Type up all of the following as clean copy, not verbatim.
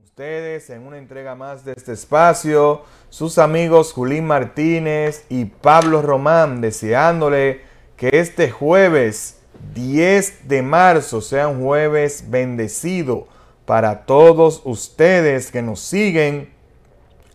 Ustedes en una entrega más de este espacio, sus amigos Julín Martínez y Pablo Román, deseándole que este jueves 10 de marzo sea un jueves bendecido para todos ustedes que nos siguen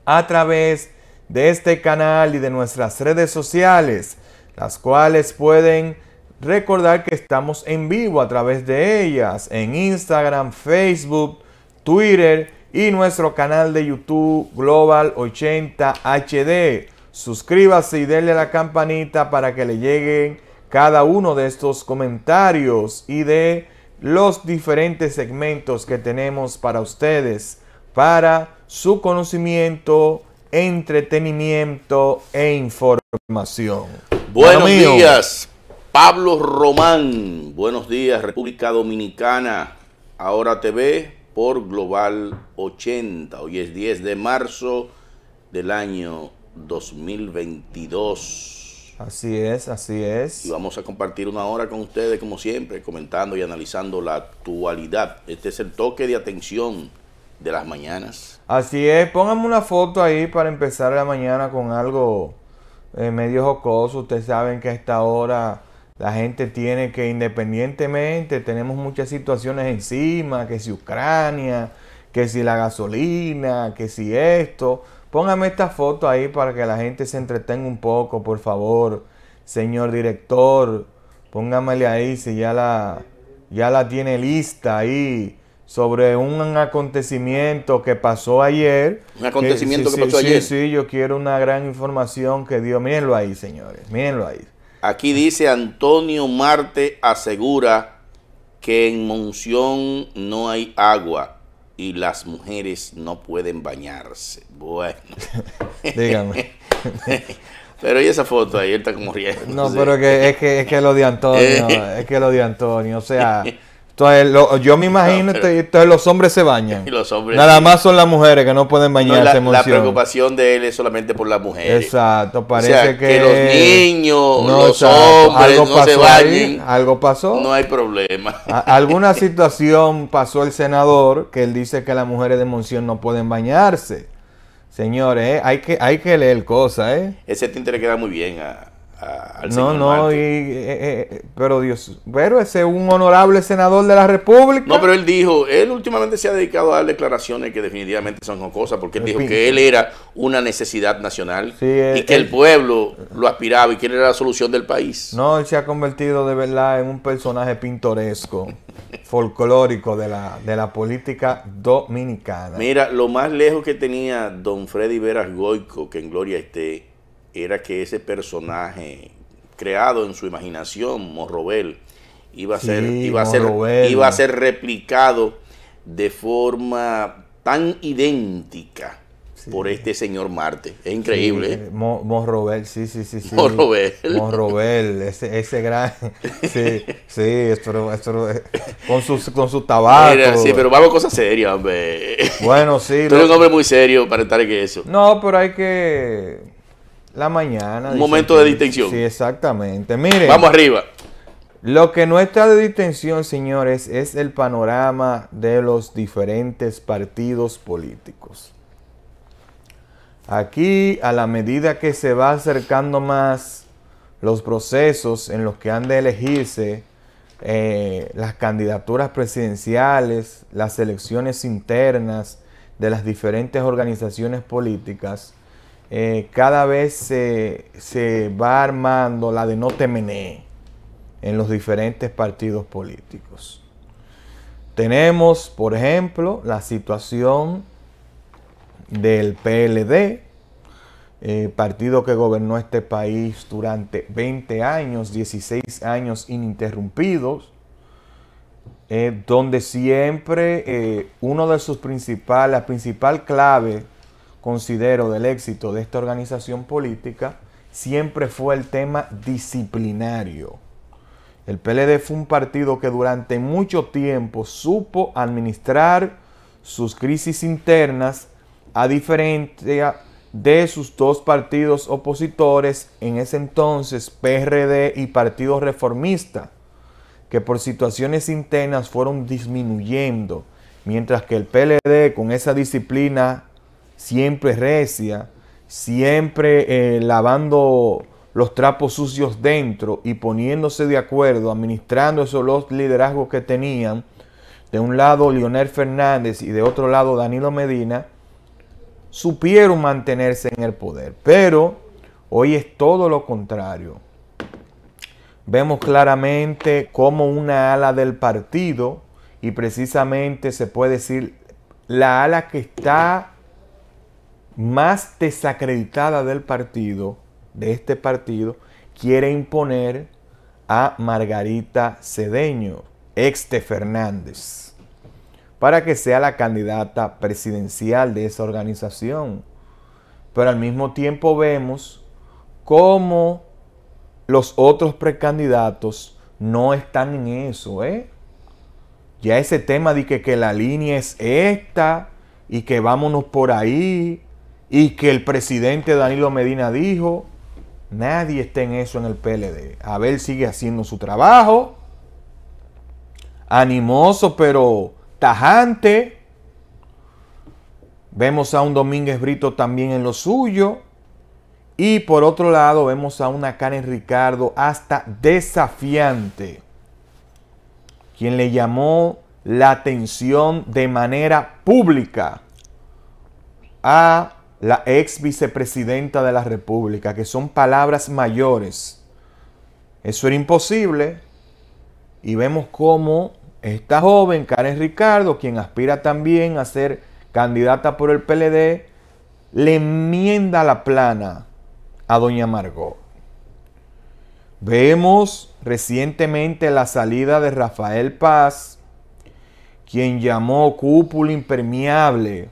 a través de este canal y de nuestras redes sociales, las cuales pueden recordar que estamos en vivo a través de ellas, en Instagram, Facebook, Twitter y nuestro canal de YouTube Global 80 HD. Suscríbase y denle a la campanita para que le lleguen cada uno de estos comentarios y de los diferentes segmentos que tenemos para ustedes, para su conocimiento, entretenimiento e información. Buenos días, Pablo Román. Buenos días, República Dominicana. Ahora TV por Global 80. Hoy es 10 de marzo del año 2022. Así es, así es. Y vamos a compartir una hora con ustedes, como siempre, comentando y analizando la actualidad. Este es el toque de atención de las mañanas. Así es, pónganme una foto ahí para empezar la mañana con algo medio jocoso. Ustedes saben que a esta hora la gente tiene que, independientemente, tenemos muchas situaciones encima, que si Ucrania, que si la gasolina, que si esto. Póngame esta foto ahí para que la gente se entretenga un poco, por favor, señor director. Póngamele ahí si ya la tiene lista ahí sobre un acontecimiento que pasó ayer. Un acontecimiento que pasó Sí, ayer. sí, yo quiero una gran información que dio. Mírenlo ahí, señores, mírenlo ahí. Aquí dice Antonio Marte asegura que en Monción no hay agua y las mujeres no pueden bañarse. Bueno. Dígame. Pero y esa foto ahí, él está como riendo. No, pero es que lo de Antonio, es que lo de Antonio, o sea, entonces, yo me imagino, entonces los hombres se bañan. Y los hombres nada más son las mujeres que no pueden bañarse. No, la preocupación de él es solamente por las mujeres. Exacto, parece, o sea, que los niños, no, los hombres no se bañen. Ahí, algo pasó. No hay problema. Alguna situación pasó el senador que él dice que las mujeres de Monción no pueden bañarse. Señores, hay que leer cosas, Ese tinte le queda muy bien al no, señor no, Marte. pero Dios, pero ese es un honorable senador de la República. No, pero él dijo, él últimamente se ha dedicado a dar declaraciones que definitivamente son jocosas, porque él dijo que él era una necesidad nacional, sí, y que el pueblo lo aspiraba y que él era la solución del país. No, él se ha convertido de verdad en un personaje pintoresco, folclórico de la política dominicana. Mira, lo más lejos que tenía don Freddy Veras Goico, que en gloria esté, era que ese personaje creado en su imaginación, Morrobel, iba a ser replicado de forma tan idéntica por este señor Marte. Es increíble. Morrobel, sí. Morrobel, ese gran, esto con su tabaco. Mira, sí, pero vamos a cosas serias, hombre. Bueno, sí. Tú eres un hombre muy serio para estar en eso. No, pero hay que la mañana. Un momento de distensión. Sí, exactamente. Miren. Vamos arriba. Lo que no está de distensión, señores, es el panorama de los diferentes partidos políticos. Aquí, a la medida que se va acercando más los procesos en los que han de elegirse las candidaturas presidenciales, las elecciones internas de las diferentes organizaciones políticas, cada vez se va armando la de no temené en los diferentes partidos políticos. Tenemos, por ejemplo, la situación del PLD, partido que gobernó este país durante 20 años, 16 años ininterrumpidos, donde siempre uno de sus la principal clave, considero, del éxito de esta organización política, siempre fue el tema disciplinario. El PLD fue un partido que durante mucho tiempo supo administrar sus crisis internas, a diferencia de sus dos partidos opositores en ese entonces, PRD y Partido Reformista, que por situaciones internas fueron disminuyendo mientras que el PLD, con esa disciplina siempre recia, siempre lavando los trapos sucios dentro y poniéndose de acuerdo, administrando esos los liderazgos que tenían, de un lado Leonel Fernández y de otro lado Danilo Medina, supieron mantenerse en el poder. Pero hoy es todo lo contrario. Vemos claramente cómo una ala del partido, y precisamente se puede decir la ala que está más desacreditada del partido, de este partido, quiere imponer a Margarita Cedeño, ex de Fernández, para que sea la candidata presidencial de esa organización. Pero al mismo tiempo vemos cómo los otros precandidatos no están en eso, Ya ese tema de que la línea es esta y que vámonos por ahí y que el presidente Danilo Medina dijo, nadie está en eso en el PLD. Abel sigue haciendo su trabajo, animoso pero tajante. Vemos a un Domínguez Brito también en lo suyo. Y por otro lado vemos a una Karen Ricardo hasta desafiante, quien le llamó la atención de manera pública a la ex vicepresidenta de la República, que son palabras mayores. Eso era imposible. Y vemos cómo esta joven, Karen Ricardo, quien aspira también a ser candidata por el PLD, le enmienda la plana a doña Margot. Vemos recientemente la salida de Rafael Paz, quien llamó cúpula impermeable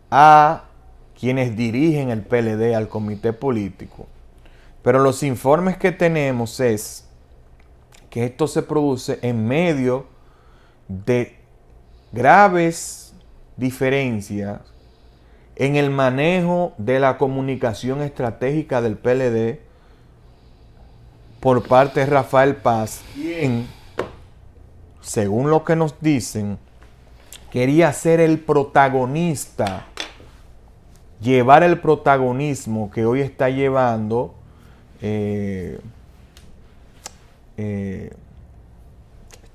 a quienes dirigen el PLD, al comité político. Pero los informes que tenemos es que esto se produce en medio de graves diferencias en el manejo de la comunicación estratégica del PLD por parte de Rafael Paz, quien, según lo que nos dicen, quería ser el protagonista, llevar el protagonismo que hoy está llevando este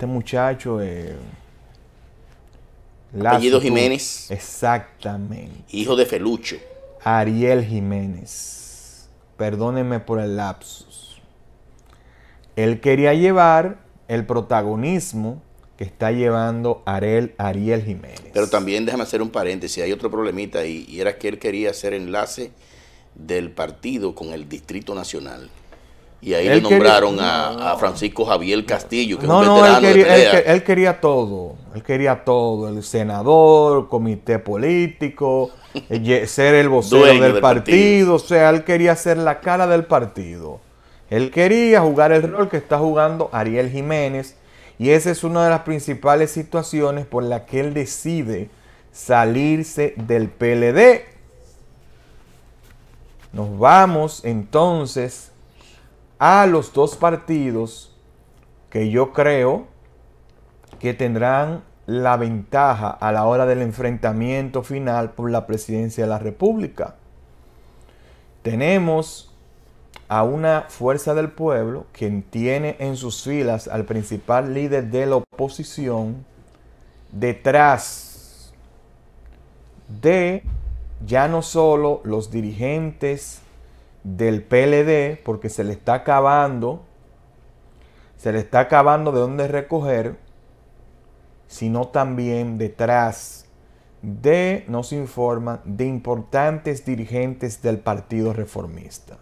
muchacho, apellido Jiménez. Exactamente. Hijo de Felucho. Ariel Jiménez. Perdónenme por el lapsus. Él quería llevar el protagonismo que está llevando Ariel Jiménez. Pero también déjame hacer un paréntesis, hay otro problemita ahí, y era que él quería hacer enlace del partido con el Distrito Nacional. Y ahí le nombraron a Francisco Javier Castillo, que es un veterano de pelea. Él quería todo. Él quería todo. El senador, comité político, ser el vocero del partido. O sea, él quería ser la cara del partido. Él quería jugar el rol que está jugando Ariel Jiménez. Y esa es una de las principales situaciones por las que él decide salirse del PLD. Nos vamos entonces a los dos partidos que yo creo que tendrán la ventaja a la hora del enfrentamiento final por la presidencia de la República. Tenemos a una Fuerza del Pueblo que tiene en sus filas al principal líder de la oposición, detrás de ya no solo los dirigentes del PLD, porque se le está acabando de dónde recoger, sino también detrás de, nos informan, de importantes dirigentes del Partido Reformista.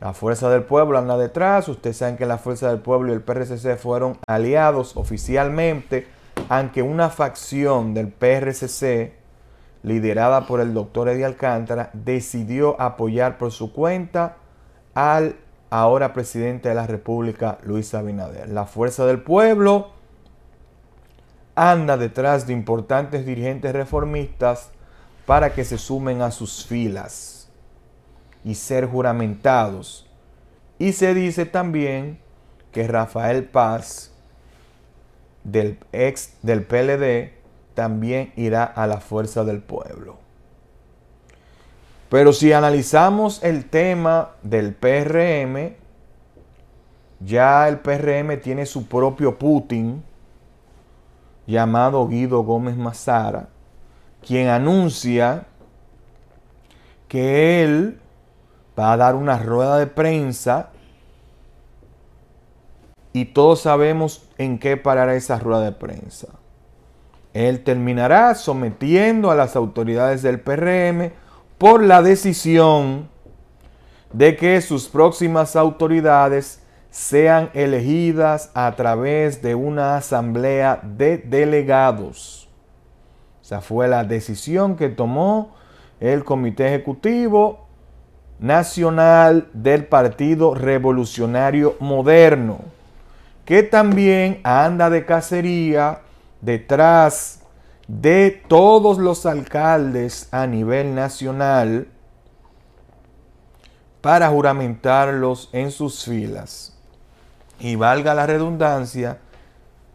La Fuerza del Pueblo anda detrás. Ustedes saben que la Fuerza del Pueblo y el PRCC fueron aliados oficialmente, aunque una facción del PRCC, liderada por el doctor Eddie Alcántara, decidió apoyar por su cuenta al ahora presidente de la República, Luis Abinader. La Fuerza del Pueblo anda detrás de importantes dirigentes reformistas para que se sumen a sus filas y ser juramentados. Y se dice también que Rafael Paz del ex del PLD también irá a la Fuerza del Pueblo. Pero si analizamos el tema del PRM, ya el PRM tiene su propio Putin, llamado Guido Gómez Mazara, quien anuncia que él va a dar una rueda de prensa y todos sabemos en qué parará esa rueda de prensa. Él terminará sometiendo a las autoridades del PRM por la decisión de que sus próximas autoridades sean elegidas a través de una asamblea de delegados. Esa fue la decisión que tomó el Comité Ejecutivo Nacional del Partido Revolucionario Moderno, que también anda de cacería detrás de todos los alcaldes a nivel nacional para juramentarlos en sus filas. Y valga la redundancia,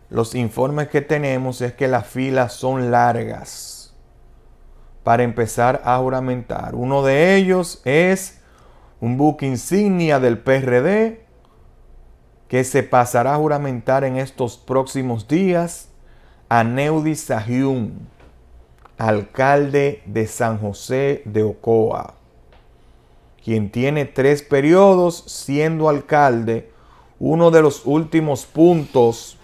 los informes que tenemos es que las filas son largas para empezar a juramentar. Uno de ellos es un buque insignia del PRD que se pasará a juramentar en estos próximos días, a Neudi Sahyun, alcalde de San José de Ocoa, quien tiene 3 periodos siendo alcalde, uno de los últimos puntos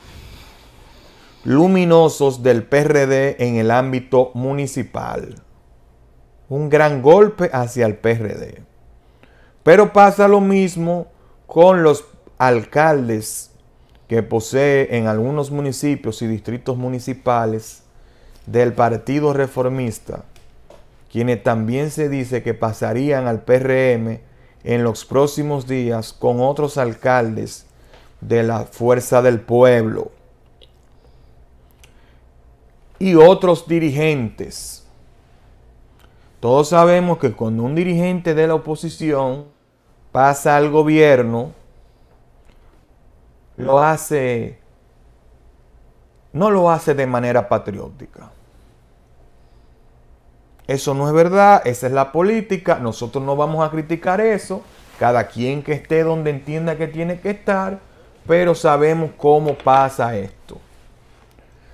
luminosos del PRD en el ámbito municipal. Un gran golpe hacia el PRD. Pero pasa lo mismo con los alcaldes que posee en algunos municipios y distritos municipales del Partido Reformista, quienes también se dice que pasarían al PRM en los próximos días con otros alcaldes de la Fuerza del Pueblo y otros dirigentes. Todos sabemos que cuando un dirigente de la oposición pasa al gobierno, no lo hace de manera patriótica. Eso no es verdad, esa es la política, nosotros no vamos a criticar eso, cada quien que esté donde entienda que tiene que estar, pero sabemos cómo pasa esto.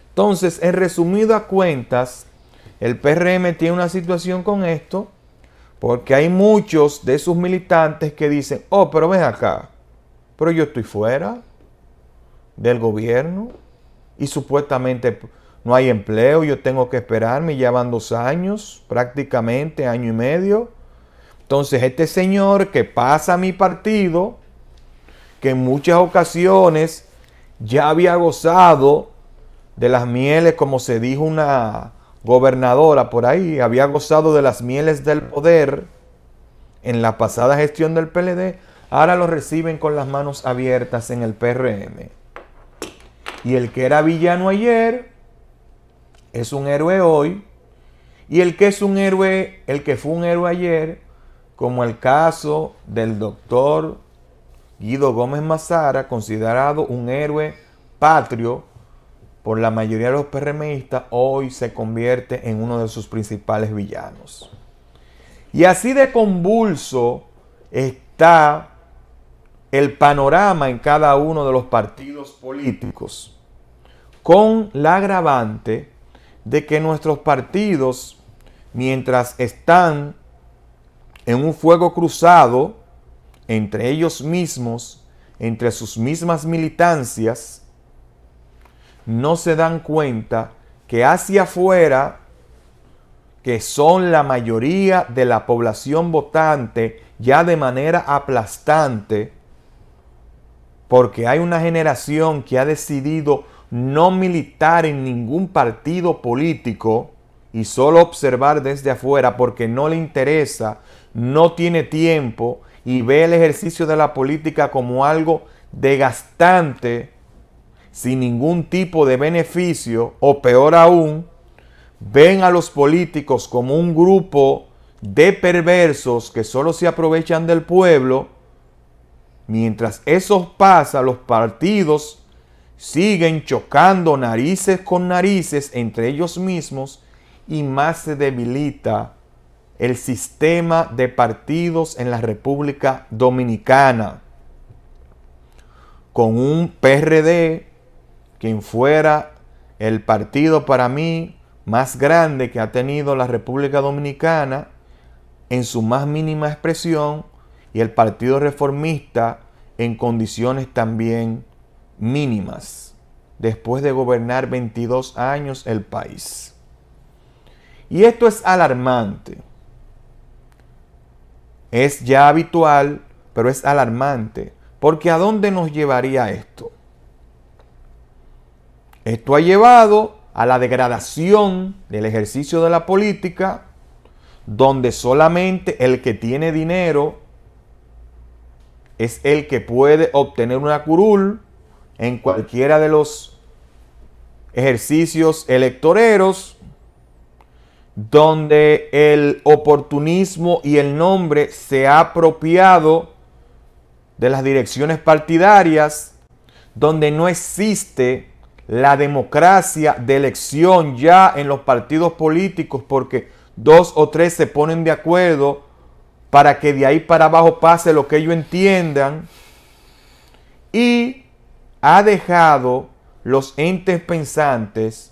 Entonces, en resumidas cuentas, el PRM tiene una situación con esto, porque hay muchos de sus militantes que dicen, oh, pero ven acá, pero yo estoy fuera del gobierno y supuestamente no hay empleo, yo tengo que esperarme, ya van 2 años, prácticamente año y medio. Entonces este señor que pasa a mi partido, que en muchas ocasiones ya había gozado de las mieles, como se dijo una gobernadora por ahí, había gozado de las mieles del poder en la pasada gestión del PLD, ahora lo reciben con las manos abiertas en el PRM. Y el que era villano ayer es un héroe hoy. Y el que es un héroe, el que fue un héroe ayer, como el caso del doctor Guido Gómez Mazara, considerado un héroe patrio por la mayoría de los PRMistas, hoy se convierte en uno de sus principales villanos. Y así de convulso está el panorama en cada uno de los partidos políticos, con la agravante de que nuestros partidos, mientras están en un fuego cruzado entre ellos mismos, entre sus mismas militancias, no se dan cuenta que hacia afuera, que son la mayoría de la población votante, ya de manera aplastante, porque hay una generación que ha decidido no militar en ningún partido político y solo observar desde afuera porque no le interesa, no tiene tiempo y ve el ejercicio de la política como algo desgastante, sin ningún tipo de beneficio, o peor aún, ven a los políticos como un grupo de perversos que solo se aprovechan del pueblo. Mientras eso pasa, los partidos siguen chocando narices con narices entre ellos mismos y más se debilita el sistema de partidos en la República Dominicana. Con un PRD, quien fuera el partido para mí más grande que ha tenido la República Dominicana en su más mínima expresión, y el Partido Reformista en condiciones también mínimas, después de gobernar 22 años el país. Y esto es alarmante. Es ya habitual, pero es alarmante, porque ¿a dónde nos llevaría esto? Esto ha llevado a la degradación del ejercicio de la política, donde solamente el que tiene dinero es el que puede obtener una curul en cualquiera de los ejercicios electoreros, donde el oportunismo y el nombre se ha apropiado de las direcciones partidarias, donde no existe la democracia de elección ya en los partidos políticos, porque 2 o 3 se ponen de acuerdo para que de ahí para abajo pase lo que ellos entiendan, y ha dejado los entes pensantes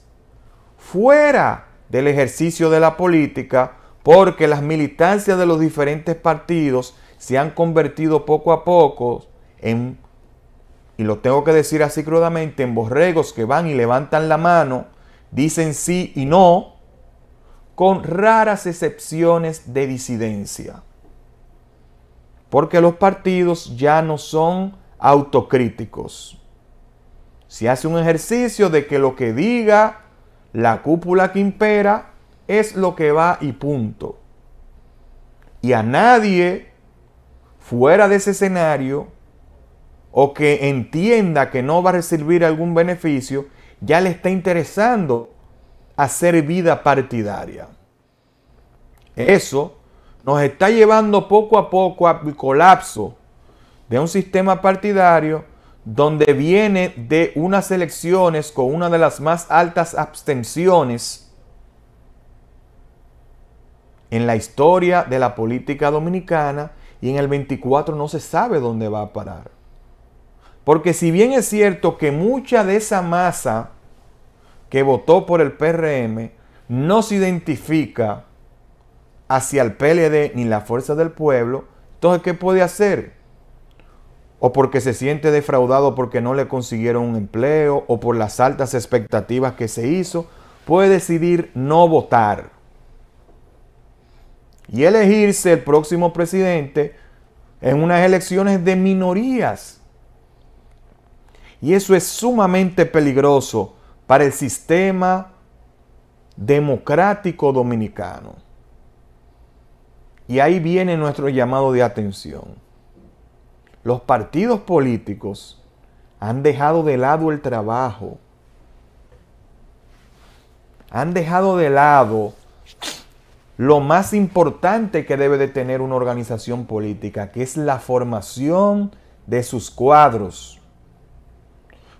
fuera del ejercicio de la política, porque las militancias de los diferentes partidos se han convertido poco a poco en, y lo tengo que decir así crudamente, en borregos que van y levantan la mano, dicen sí y no, con raras excepciones de disidencia. Porque los partidos ya no son autocríticos. Se hace un ejercicio de que lo que diga la cúpula que impera es lo que va y punto. Y a nadie fuera de ese escenario, o que entienda que no va a recibir algún beneficio, ya le está interesando hacer vida partidaria. Eso nos está llevando poco a poco al colapso de un sistema partidario donde viene de unas elecciones con una de las más altas abstenciones en la historia de la política dominicana, y en el 24 no se sabe dónde va a parar. Porque si bien es cierto que mucha de esa masa que votó por el PRM no se identifica hacia el PLD ni la Fuerza del Pueblo, entonces ¿qué puede hacer? O porque se siente defraudado porque no le consiguieron un empleo, o por las altas expectativas que se hizo, puede decidir no votar y elegirse el próximo presidente en unas elecciones de minorías. Y eso es sumamente peligroso para el sistema democrático dominicano. Y ahí viene nuestro llamado de atención. Los partidos políticos han dejado de lado el trabajo. Han dejado de lado lo más importante que debe de tener una organización política, que es la formación de sus cuadros.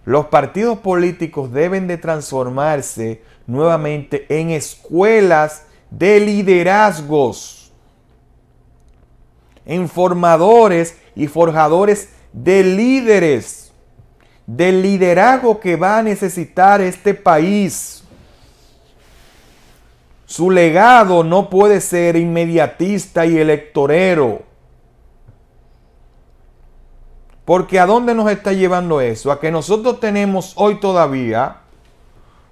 Los partidos políticos deben de transformarse nuevamente en escuelas de liderazgos, en formadores y forjadores de líderes, del liderazgo que va a necesitar este país. Su legado no puede ser inmediatista y electorero. Porque ¿a dónde nos está llevando eso? A que nosotros tenemos hoy todavía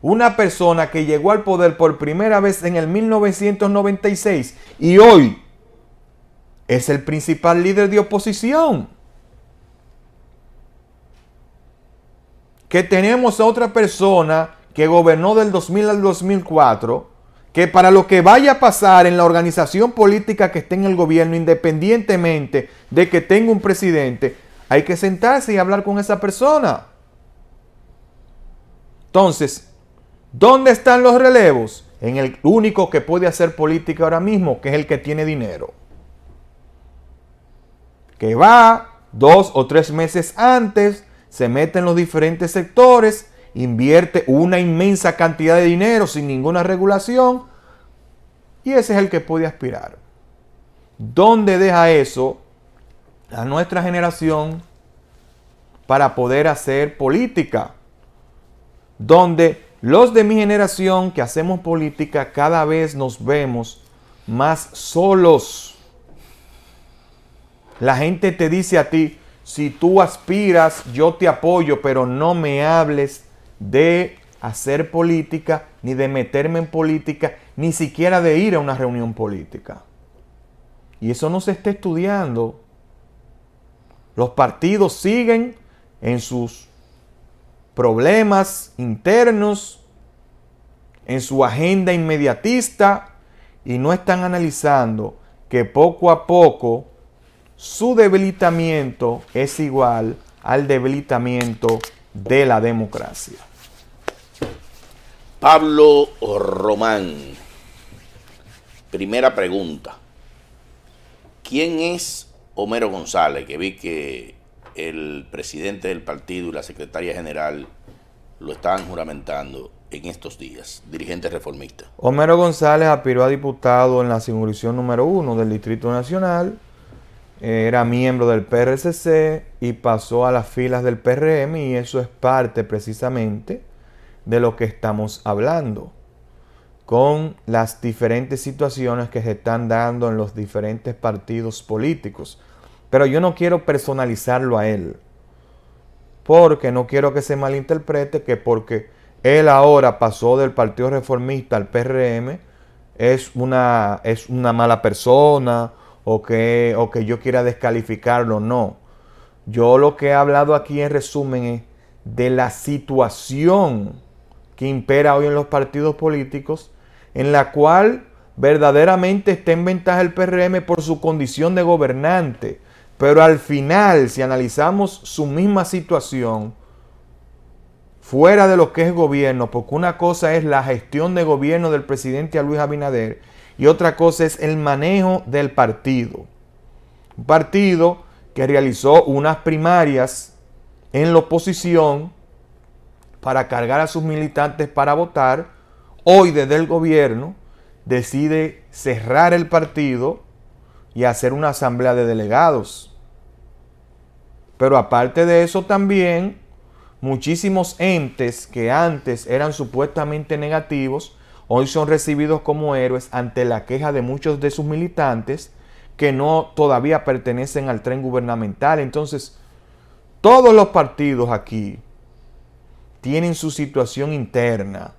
una persona que llegó al poder por primera vez en el 1996 y hoy es el principal líder de oposición. Que tenemos a otra persona que gobernó del 2000 al 2004, que para lo que vaya a pasar en la organización política que esté en el gobierno, independientemente de que tenga un presidente, hay que sentarse y hablar con esa persona. Entonces, ¿dónde están los relevos? En el único que puede hacer política ahora mismo, que es el que tiene dinero. Que va 2 o 3 meses antes, se mete en los diferentes sectores, invierte una inmensa cantidad de dinero sin ninguna regulación, y ese es el que puede aspirar. ¿Dónde deja eso a nuestra generación para poder hacer política? Donde los de mi generación que hacemos política cada vez nos vemos más solos. La gente te dice a ti, si tú aspiras, yo te apoyo, pero no me hables de hacer política, ni de meterme en política, ni siquiera de ir a una reunión política. Y eso no se está estudiando. Los partidos siguen en sus problemas internos, en su agenda inmediatista, y no están analizando que poco a poco su debilitamiento es igual al debilitamiento de la democracia. Pablo Román, primera pregunta. ¿Quién es Homero González? Que vi que el presidente del partido y la secretaria general lo estaban juramentando en estos días, dirigente reformista. Homero González aspiró a diputado en la circunscripción número 1 del Distrito Nacional, era miembro del PRCC y pasó a las filas del PRM, y eso es parte precisamente de lo que estamos hablando, con las diferentes situaciones que se están dando en los diferentes partidos políticos. Pero yo no quiero personalizarlo a él, porque no quiero que se malinterprete que porque él ahora pasó del Partido Reformista al PRM es una mala persona, o que yo quiera descalificarlo. No. Yo lo que he hablado aquí en resumen es de la situación que impera hoy en los partidos políticos, en la cual verdaderamente está en ventaja el PRM por su condición de gobernante. Pero al final, si analizamos su misma situación, fuera de lo que es gobierno, porque una cosa es la gestión de gobierno del presidente Luis Abinader y otra cosa es el manejo del partido. Un partido que realizó unas primarias en la oposición para cargar a sus militantes para votar. Hoy, desde el gobierno, decide cerrar el partido y hacer una asamblea de delegados. Pero aparte de eso también, muchísimos entes que antes eran supuestamente negativos, hoy son recibidos como héroes ante la queja de muchos de sus militantes que no todavía pertenecen al tren gubernamental. Entonces, todos los partidos aquí tienen su situación interna,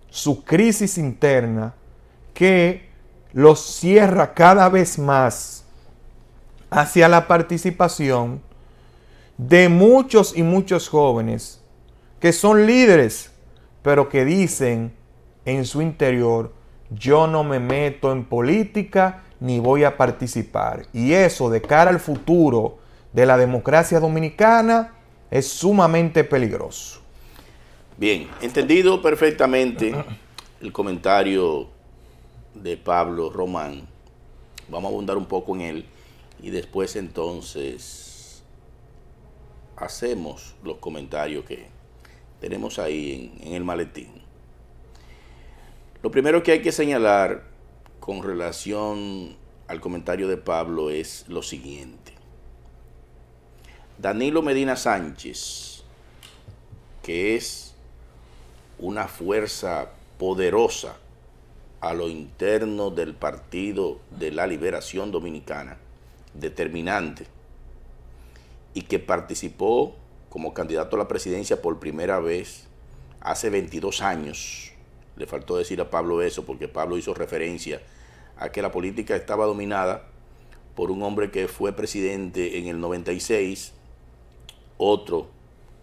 su crisis interna, que los cierra cada vez más hacia la participación de muchos y muchos jóvenes que son líderes, pero que dicen en su interior, yo no me meto en política ni voy a participar. Y eso, de cara al futuro de la democracia dominicana, es sumamente peligroso. Bien, entendido perfectamente el comentario de Pablo Román. Vamos a abundar un poco en él y después entonces hacemos los comentarios que tenemos ahí en el maletín. Lo primero que hay que señalar con relación al comentario de Pablo es lo siguiente. Danilo Medina Sánchez, que es una fuerza poderosa a lo interno del Partido de la Liberación Dominicana, determinante, y que participó como candidato a la presidencia por primera vez hace 22 años. Le faltó decir a Pablo eso, porque Pablo hizo referencia a que la política estaba dominada por un hombre que fue presidente en el 96, otro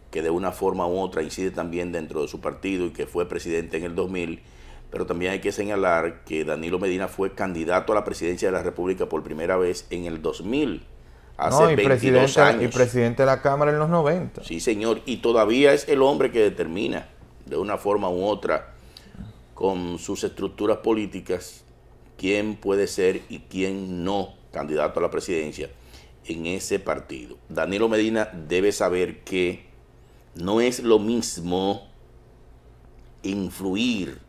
que de una forma u otra incide también dentro de su partido y que fue presidente en el 2000, pero también hay que señalar que Danilo Medina fue candidato a la presidencia de la República por primera vez en el 2000, hace 22 años. Y presidente de la Cámara en los 90. Sí, señor, y todavía es el hombre que determina de una forma u otra con sus estructuras políticas quién puede ser y quién no candidato a la presidencia en ese partido. Danilo Medina debe saber que no es lo mismo influir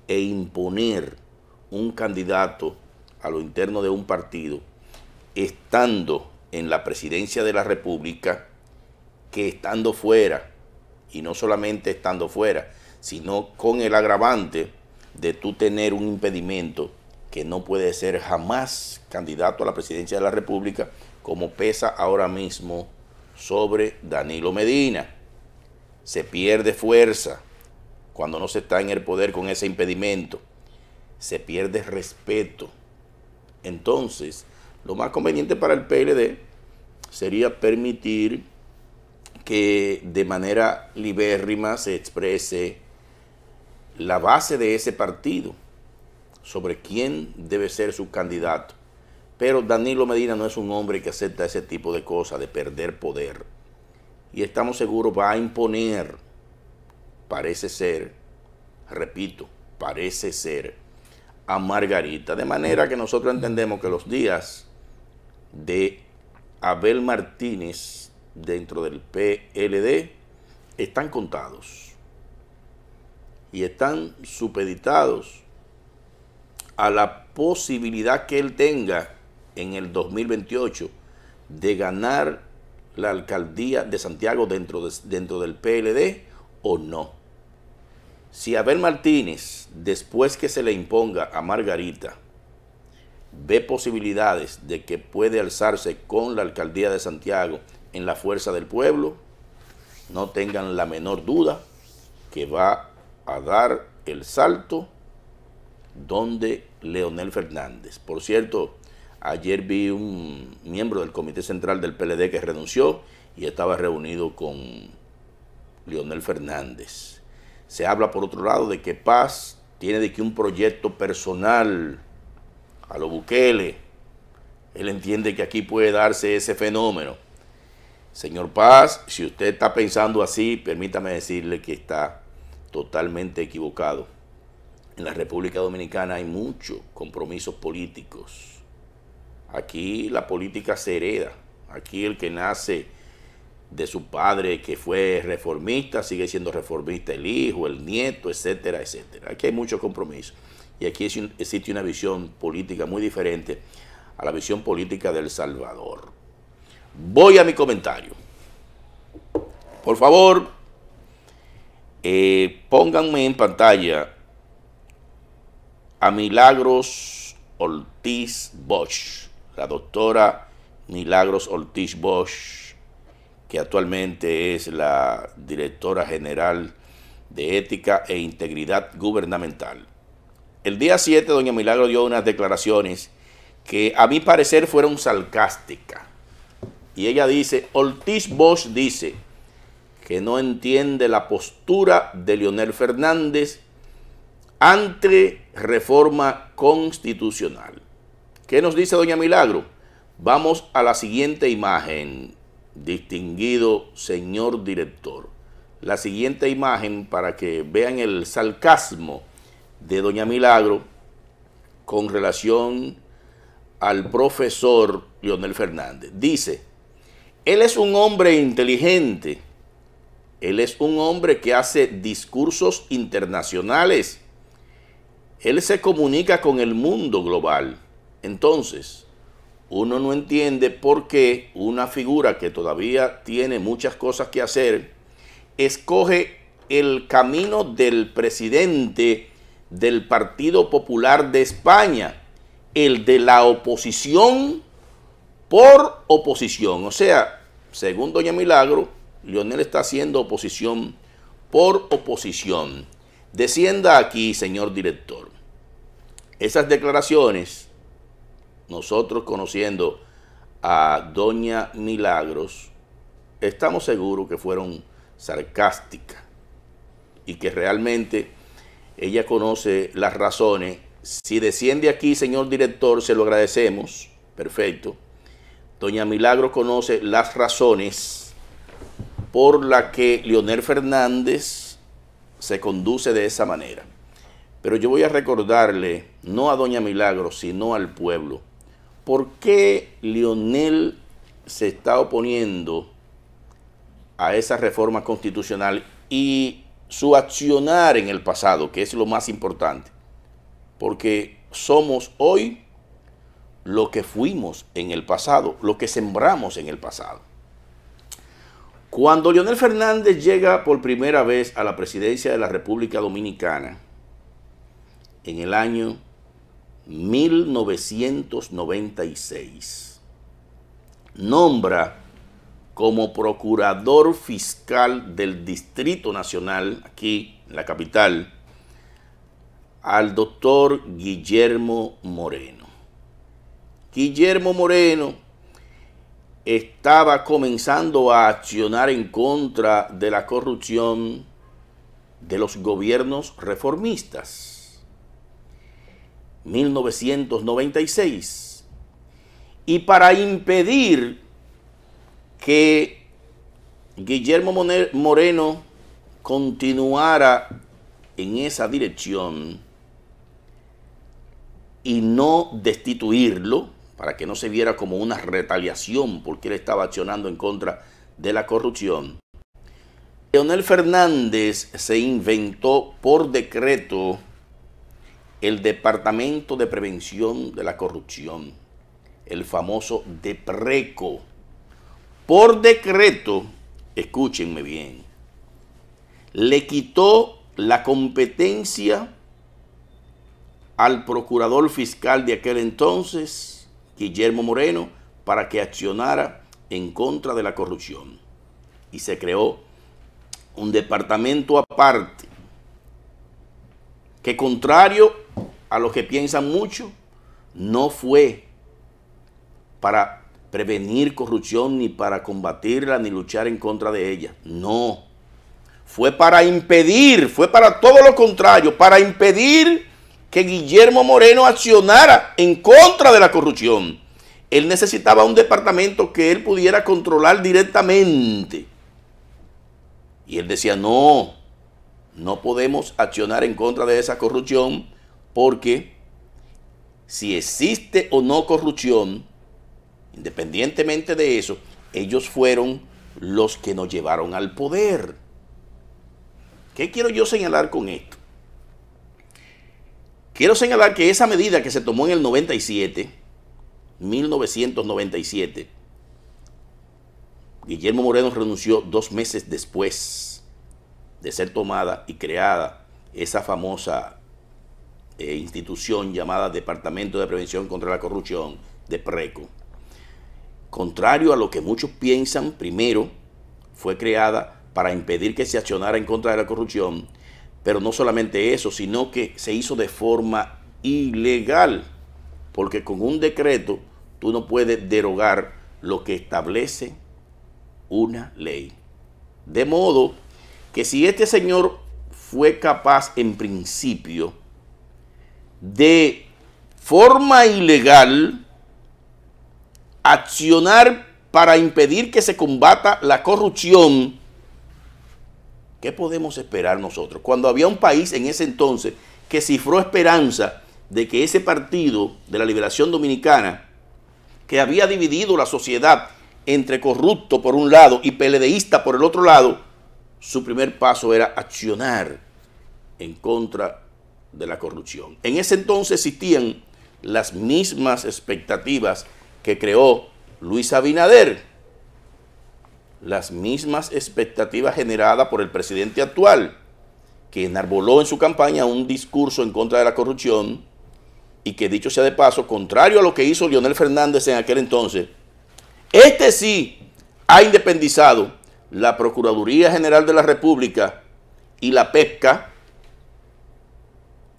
e imponer un candidato a lo interno de un partido estando en la presidencia de la República que estando fuera, y no solamente estando fuera, sino con el agravante de tú tener un impedimento que no puede ser jamás candidato a la presidencia de la República, como pesa ahora mismo sobre Danilo Medina. Se pierde fuerza cuando no se está en el poder con ese impedimento. Se pierde respeto. Entonces, lo más conveniente para el PLD sería permitir que de manera libérrima se exprese la base de ese partido sobre quién debe ser su candidato. Pero Danilo Medina no es un hombre que acepta ese tipo de cosas, de perder poder. Y estamos seguros va a imponer, parece ser, repito, parece ser, a Margarita. De manera que nosotros entendemos que los días de Abel Martínez dentro del PLD están contados y están supeditados a la posibilidad que él tenga en el 2028 de ganar la alcaldía de Santiago dentro del PLD o no. Si Abel Martínez, después que se le imponga a Margarita, ve posibilidades de que puede alzarse con la alcaldía de Santiago en la fuerza del pueblo, no tengan la menor duda que va a dar el salto donde Leonel Fernández. Por cierto, ayer vi un miembro del Comité Central del PLD que renunció y estaba reunido con Leonel Fernández. Se habla, por otro lado, de que Paz tiene de que un proyecto personal a lo Bukele. Él entiende que aquí puede darse ese fenómeno. Señor Paz, si usted está pensando así, permítame decirle que está totalmente equivocado. En la República Dominicana hay muchos compromisos políticos. Aquí la política se hereda. Aquí el que nace de su padre que fue reformista, sigue siendo reformista el hijo, el nieto, etcétera, etcétera. Aquí hay muchos compromisos. Y aquí existe una visión política muy diferente a la visión política de El Salvador. Voy a mi comentario. Por favor, pónganme en pantalla a Milagros Ortiz Bosch, la doctora Milagros Ortiz Bosch, que actualmente es la directora general de Ética e Integridad Gubernamental. El día 7, doña Milagros dio unas declaraciones que a mi parecer fueron sarcásticas. Y ella dice, Ortiz Bosch dice que no entiende la postura de Leonel Fernández ante reforma constitucional. ¿Qué nos dice doña Milagro? Vamos a la siguiente imagen, distinguido señor director. La siguiente imagen para que vean el sarcasmo de doña Milagro con relación al profesor Leonel Fernández. Dice, él es un hombre inteligente, él es un hombre que hace discursos internacionales, él se comunica con el mundo global. Entonces, uno no entiende por qué una figura que todavía tiene muchas cosas que hacer, escoge el camino del presidente del Partido Popular de España, el de la oposición por oposición. O sea, según doña Milagro, Leonel está haciendo oposición por oposición. Descienda aquí, señor director. Esas declaraciones, nosotros conociendo a doña Milagros, estamos seguros que fueron sarcásticas y que realmente ella conoce las razones. Si desciende aquí, señor director, se lo agradecemos. Perfecto. Doña Milagros conoce las razones por las que Leonel Fernández se conduce de esa manera. Pero yo voy a recordarle, no a doña Milagros, sino al pueblo, ¿por qué Leonel se está oponiendo a esa reforma constitucional y su accionar en el pasado, que es lo más importante? Porque somos hoy lo que fuimos en el pasado, lo que sembramos en el pasado. Cuando Leonel Fernández llega por primera vez a la presidencia de la República Dominicana, en el año 1996, nombra como procurador fiscal del Distrito Nacional, aquí en la capital, al doctor Guillermo Moreno. Guillermo Moreno estaba comenzando a accionar en contra de la corrupción de los gobiernos reformistas. 1996. Y para impedir que Guillermo Moreno continuara en esa dirección y no destituirlo, para que no se viera como una retaliación porque él estaba accionando en contra de la corrupción, Leonel Fernández se inventó por decreto el Departamento de Prevención de la Corrupción, el famoso DEPRECO. Por decreto, escúchenme bien, le quitó la competencia al procurador fiscal de aquel entonces, Guillermo Moreno, para que accionara en contra de la corrupción. Y se creó un departamento aparte, que contrario a lo que piensan mucho, no fue para prevenir corrupción, ni para combatirla, ni luchar en contra de ella. No. Fue para impedir, fue para todo lo contrario, para impedir que Guillermo Moreno accionara en contra de la corrupción. Él necesitaba un departamento que él pudiera controlar directamente. Y él decía, no podemos accionar en contra de esa corrupción, porque si existe o no corrupción, independientemente de eso, ellos fueron los que nos llevaron al poder. ¿Qué quiero yo señalar con esto? Quiero señalar que esa medida que se tomó en el 1997, Guillermo Moreno renunció 2 meses después de ser tomada y creada esa famosa institución llamada Departamento de Prevención contra la Corrupción, DEPRECO. Contrario a lo que muchos piensan, primero fue creada para impedir que se accionara en contra de la corrupción, pero no solamente eso, sino que se hizo de forma ilegal, porque con un decreto tú no puedes derogar lo que establece una ley. De modo que si este señor fue capaz en principio de forma ilegal accionar para impedir que se combata la corrupción, ¿qué podemos esperar nosotros? Cuando había un país en ese entonces que cifró esperanza de que ese partido de la Liberación Dominicana, que había dividido la sociedad entre corrupto por un lado y PLDista por el otro lado, su primer paso era accionar en contra de la corrupción. En ese entonces existían las mismas expectativas que creó Luis Abinader, las mismas expectativas generadas por el presidente actual, que enarboló en su campaña un discurso en contra de la corrupción y que, dicho sea de paso, contrario a lo que hizo Leonel Fernández en aquel entonces, este sí ha independizado la Procuraduría General de la República y la PEPCA,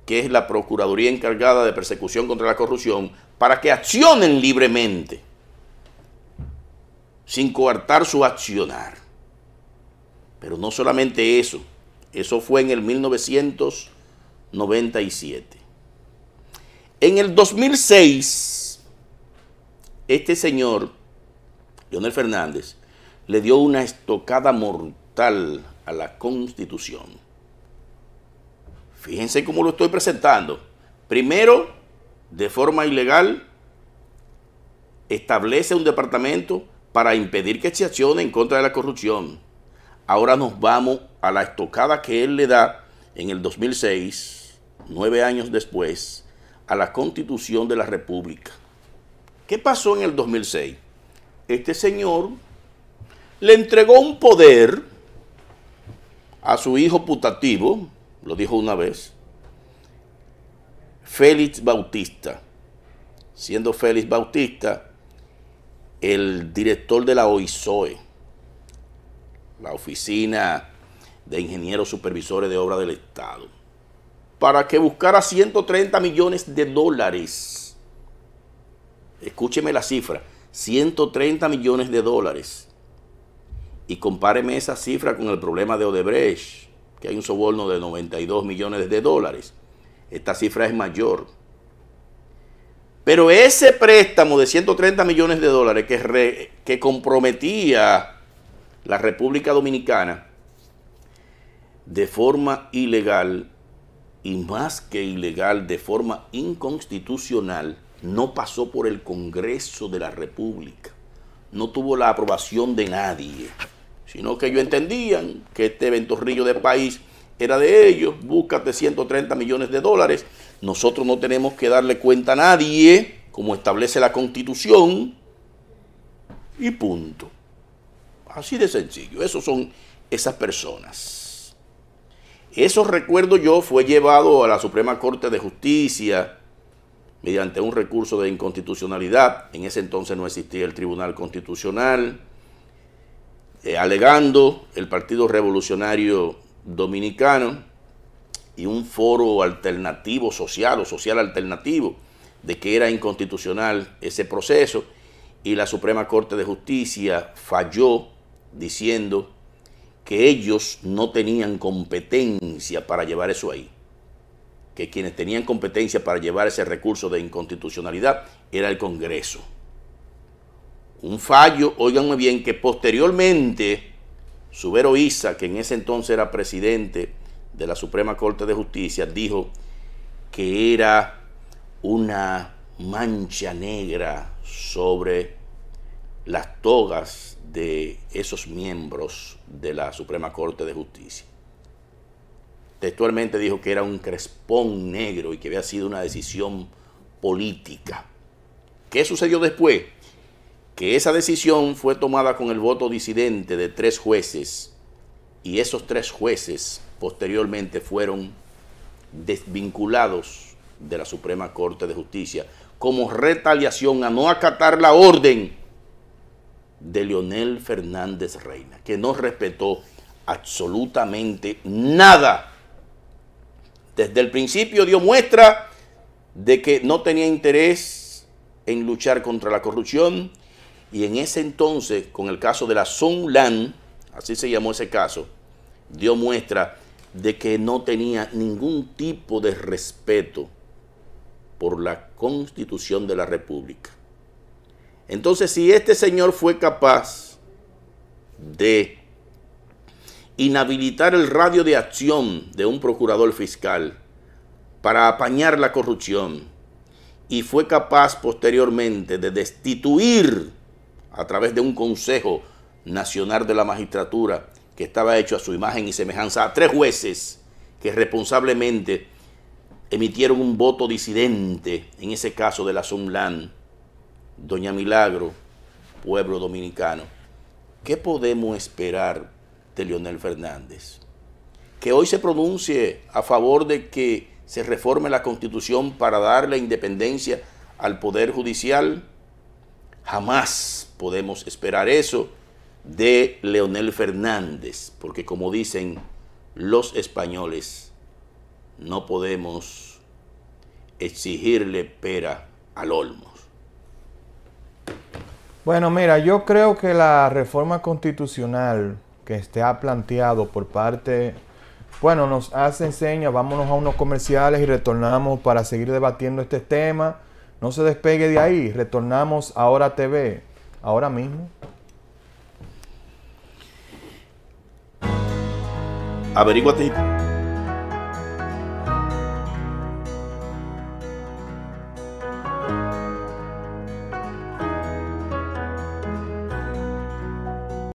que es la Procuraduría encargada de persecución contra la corrupción, para que accionen libremente, sin coartar su accionar. Pero no solamente eso, eso fue en el 1997. En el 2006, este señor, Leonel Fernández, le dio una estocada mortal a la Constitución. Fíjense cómo lo estoy presentando. Primero, de forma ilegal, establece un departamento para impedir que se accione en contra de la corrupción. Ahora nos vamos a la estocada que él le da en el 2006, 9 años después, a la Constitución de la República. ¿Qué pasó en el 2006? Este señor le entregó un poder a su hijo putativo, lo dijo una vez, Félix Bautista, siendo Félix Bautista el director de la OISOE, la Oficina de Ingenieros Supervisores de Obras del Estado, para que buscara 130 millones de dólares. Escúcheme la cifra, 130 millones de dólares. Y compáreme esa cifra con el problema de Odebrecht, que hay un soborno de 92 millones de dólares. Esta cifra es mayor. Pero ese préstamo de 130 millones de dólares que comprometía la República Dominicana de forma ilegal, y más que ilegal, de forma inconstitucional, no pasó por el Congreso de la República. No tuvo la aprobación de nadie, sino que ellos entendían que este ventorrillo de país era de ellos. Búscate 130 millones de dólares. Nosotros no tenemos que darle cuenta a nadie, como establece la Constitución, y punto. Así de sencillo. Esos son esas personas. Eso, recuerdo yo, fue llevado a la Suprema Corte de Justicia mediante un recurso de inconstitucionalidad. En ese entonces no existía el Tribunal Constitucional, alegando el Partido Revolucionario Dominicano y un foro alternativo social o social alternativo de que era inconstitucional ese proceso, y la Suprema Corte de Justicia falló diciendo que ellos no tenían competencia para llevar eso ahí, que quienes tenían competencia para llevar ese recurso de inconstitucionalidad era el Congreso. Un fallo, óiganme bien, que posteriormente Subero Isa, que en ese entonces era presidente de la Suprema Corte de Justicia, dijo que era una mancha negra sobre las togas de esos miembros de la Suprema Corte de Justicia. Textualmente dijo que era un crespón negro y que había sido una decisión política. ¿Qué sucedió después? Que esa decisión fue tomada con el voto disidente de 3 jueces, y esos 3 jueces posteriormente fueron desvinculados de la Suprema Corte de Justicia como retaliación a no acatar la orden de Leonel Fernández Reina, que no respetó absolutamente nada. Desde el principio dio muestra de que no tenía interés en luchar contra la corrupción, y en ese entonces, con el caso de la Sunland, así se llamó ese caso, dio muestra de que no tenía ningún tipo de respeto por la Constitución de la República. Entonces, si este señor fue capaz de inhabilitar el radio de acción de un procurador fiscal para apañar la corrupción, y fue capaz posteriormente de destituir a través de un Consejo Nacional de la Magistratura que estaba hecho a su imagen y semejanza a 3 jueces que responsablemente emitieron un voto disidente en ese caso de la Sunland, Doña Milagro, pueblo dominicano, ¿qué podemos esperar de Leonel Fernández? Que hoy se pronuncie a favor de que se reforme la Constitución para darle independencia al Poder Judicial. Jamás podemos esperar eso de Leonel Fernández, porque como dicen los españoles, no podemos exigirle pera al olmo. Bueno, mira, yo creo que la reforma constitucional que se ha planteado por parte, bueno, nos hace enseña, vámonos a unos comerciales y retornamos para seguir debatiendo este tema. No se despegue de ahí, retornamos a Hora TV, ahora mismo. Averíguate